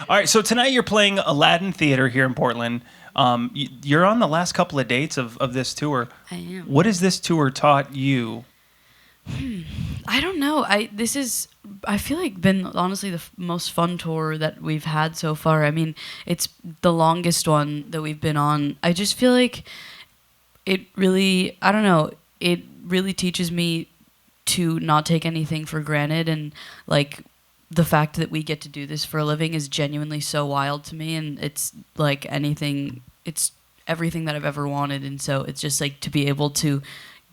All right, so tonight you're playing Aladdin Theater here in Portland. You're on the last couple of dates of this tour. I am. What has this tour taught you? I don't know. I feel like been honestly the most fun tour that we've had so far. I mean, it's the longest one that we've been on. I just feel like it really, I don't know, it really teaches me to not take anything for granted, and like the fact that we get to do this for a living is genuinely so wild to me, and it's like it's everything that I've ever wanted. And so it's just like to be able to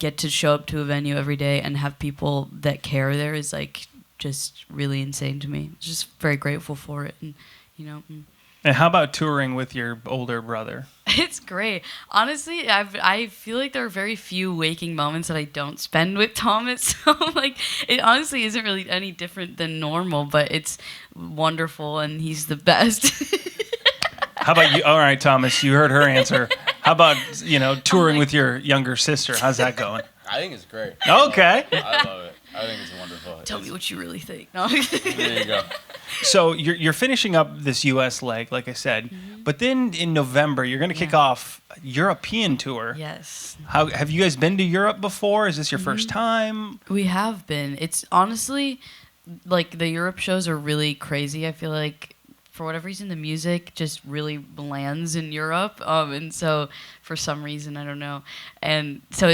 get to show up to a venue every day and have people that care there is like just really insane to me. Just very grateful for it. And And how about touring with your older brother? It's great. Honestly, I feel like there are very few waking moments that I don't spend with Thomas. So like it honestly isn't really any different than normal, but it's wonderful and he's the best. How about you? All right, Thomas, you heard her answer. How about, touring with your younger sister? How's that going? I think it's great. Okay. I love it. I think it's wonderful. Tell me what you really think. No. There you go. So you're finishing up this U.S. leg, like I said, but then in November you're going to kick off European tour. Yes. How have you guys been to Europe before? Is this your first time? We have been. It's honestly like the Europe shows are really crazy. I feel like for whatever reason the music just really lands in Europe, and so for some reason I don't know, and so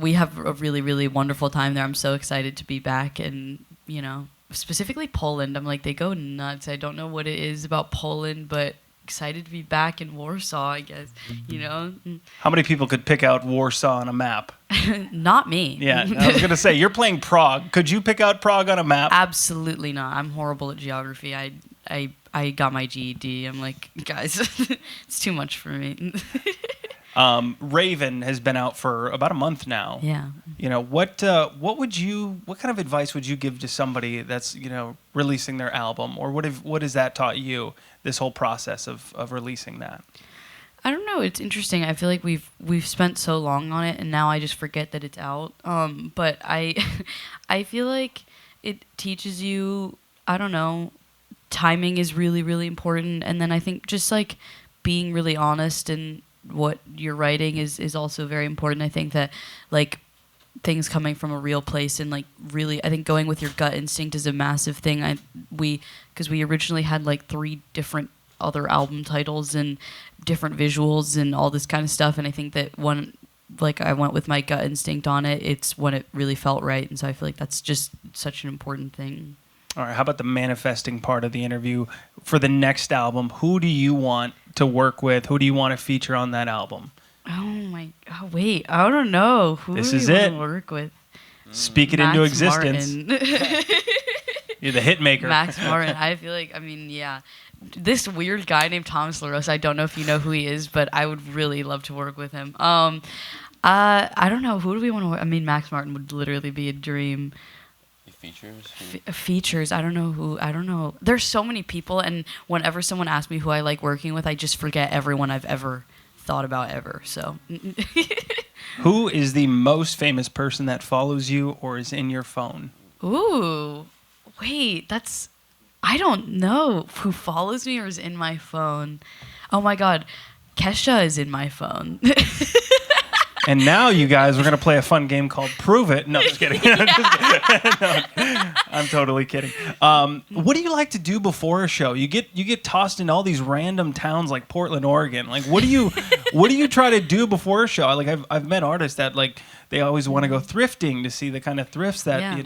we have a really really wonderful time there. I'm so excited to be back, and specifically Poland. I'm like, they go nuts. I don't know what it is about Poland, but excited to be back in Warsaw, I guess. How many people could pick out Warsaw on a map? Not me. Yeah, I was going to say, you're playing Prague. Could you pick out Prague on a map? Absolutely not. I'm horrible at geography. I got my GED. I'm like, guys, it's too much for me. Raven has been out for about a month now. Yeah. What kind of advice would you give to somebody that's, releasing their album, or what has that taught you, this whole process of releasing that? I don't know. It's interesting. I feel like we've spent so long on it, and now I just forget that it's out. But I feel like it teaches you, I don't know, timing is really, really important. And then I think just like being really honest and what you're writing is also very important. I think that like things coming from a real place and like really, I think going with your gut instinct is a massive thing. Because we originally had like 3 different other album titles and different visuals and all this kind of stuff, and I think that when like I went with my gut instinct on it, it's when it really felt right. And so I feel like that's just such an important thing. All right, how about the manifesting part of the interview? For the next album, who do you want to work with? Who do you want to feature on that album? Wait, I don't know. Who this do is you it. want to work with? Speak it into existence. You're the hit maker. Max Martin. I feel like, yeah. This weird guy named Thomas LaRosa, I don't know if you know who he is, but I would really love to work with him. I don't know. Who do we want to work? Max Martin would literally be a dream. Features. I don't know who. I don't know. There's so many people, and whenever someone asks me who I like working with, I just forget everyone I've ever thought about ever. So, who is the most famous person that follows you or is in your phone? Ooh, wait, I don't know who follows me or is in my phone. Oh my God, Kesha is in my phone. And now, you guys, we're going to play a fun game called Prove It. No, just kidding. No, I'm totally kidding. What do you like to do before a show? You get tossed into all these random towns like Portland, Oregon. Like, what do you try to do before a show? Like, I've met artists that like they always want to go thrifting to see the kind of thrifts that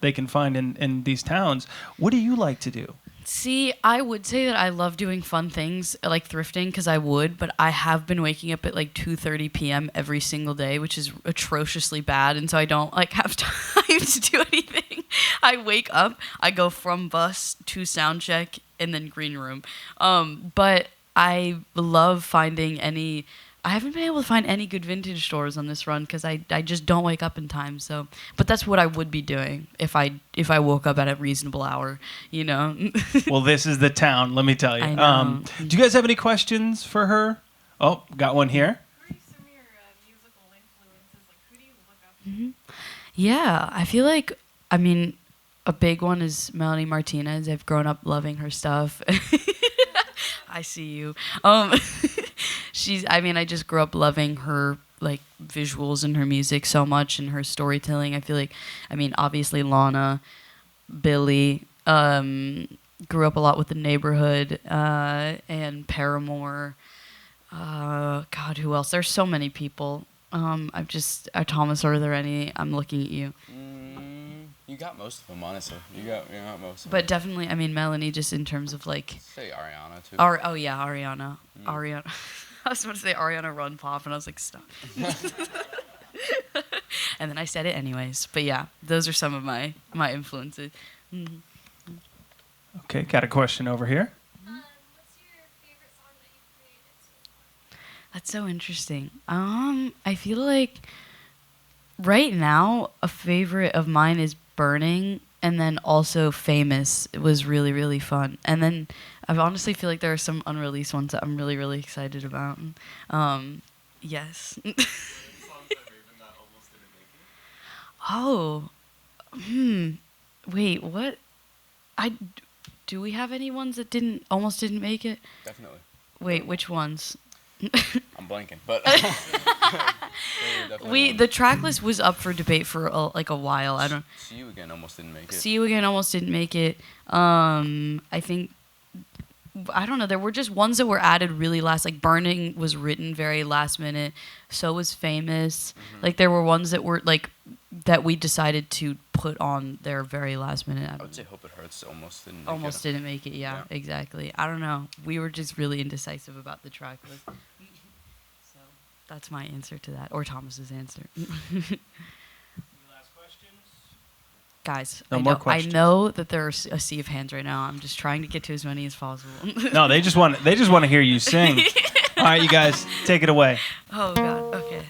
they can find in these towns. What do you like to do? See, I would say that I love doing fun things like thrifting because I would, but I have been waking up at like 2:30 p.m. every single day, which is atrociously bad, and so I don't like have time to do anything. I wake up, I go from bus to sound check, and then green room. But I love finding I haven't been able to find any good vintage stores on this run because I just don't wake up in time. So, but that's what I would be doing if I woke up at a reasonable hour, Well, this is the town, let me tell you. I know. Do you guys have any questions for her? Oh, got one here. What are some of your musical influences? Like, who do you look up to? Mm-hmm. Yeah, I feel like, a big one is Melanie Martinez. I've grown up loving her stuff. I see you. I just grew up loving her like visuals and her music so much and her storytelling. I feel like, obviously Lana, Billy, grew up a lot with The Neighborhood, and Paramore. God, who else? There's so many people. Thomas, are there any? I'm looking at you. You got most of them, honestly. You got most of them. But definitely, Melanie, just in terms of like. Say Ariana too. Ariana. Ariana. I was about to say Ariana Run Pop, and I was like, stop. And then I said it anyways. But yeah, those are some of my influences. Mm-hmm. Okay, got a question over here. What's your favorite song that you've created so far? That's so interesting. I feel like right now a favorite of mine is Burning, and then also Famous. It was really, really fun. And then I honestly feel like there are some unreleased ones that I'm really, really excited about. Yes. Oh. Wait, what? Do we have any ones that almost didn't make it? Definitely. Wait, which ones? I'm blanking, but The track list was up for debate for a while. I don't. See You Again almost didn't make it. See You Again almost didn't make it. I think. I don't know. There were just ones that were added really last. Like Burning was written very last minute. So was Famous. Mm-hmm. Like there were ones that were like that we decided to put on their very last minute. I would say Hope It Hurts almost didn't make it. Almost didn't make it. Yeah, exactly. I don't know. We were just really indecisive about the track list. So that's my answer to that, or Thomas's answer. Any last questions? Guys, No more questions. I know that there's a sea of hands right now. I'm just trying to get to as many as possible. No, they just want to hear you sing. All right, you guys, take it away. Oh God. Okay.